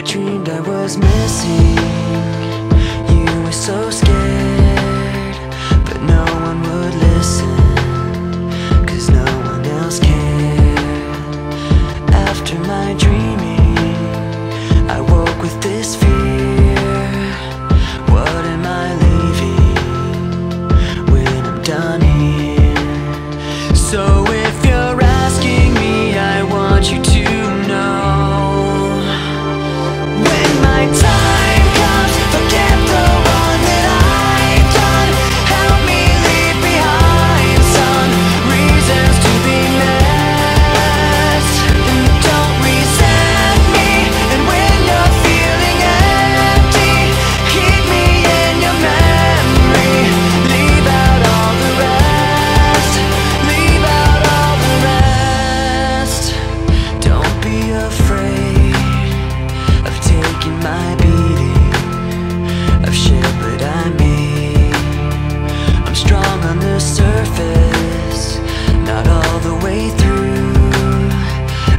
I dreamed I was missing. You were so scared, but no one would listen, 'cause no one else cared. After my dreaming, I woke with this fear. What am I leaving when I'm done here? So if you're asking me, I want you to know, when my time comes, forget the one that I've done. Help me leave behind some reasons to be missed. Don't resent me, and when you're feeling empty, keep me in your memory. Leave out all the rest. Leave out all the rest. Don't be afraid of taking my beating, of shit that I made. I'm strong on the surface, not all the way through.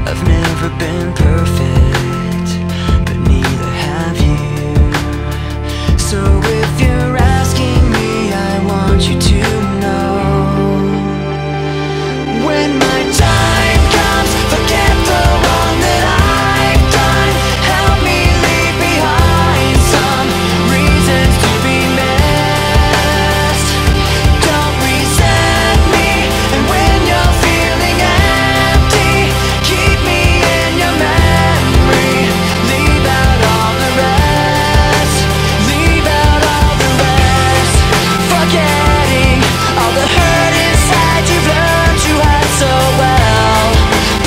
I've never been perfect, but neither have you. So if you're asking me, I want you to know, when my time comes, forget the one that I've done. Help me leave behind some reasons to be missed. Don't resent me, and when you're feeling empty, keep me in your memory. Leave out all the rest. Leave out all the rest. Forgetting all the hurt inside you've learned to hide so well.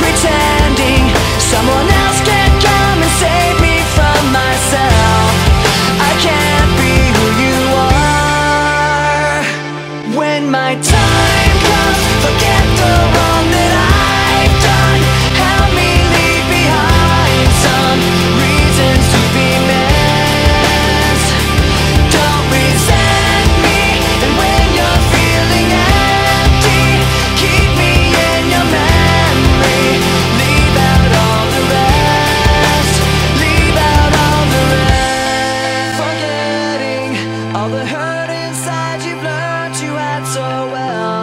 Pretending someone else can come and save me from myself. I can't be who you are. When my time comes, forget the one that I've done. Help me leave behind some reasons to be missed. Don't resent me, and when you're feeling empty, keep me in your memory. Leave out all the rest. Leave out all the rest. Forgetting all the hurt inside you've learned to hide so well.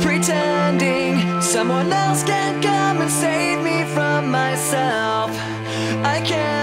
Pretending someone else can come and save me from myself. I can't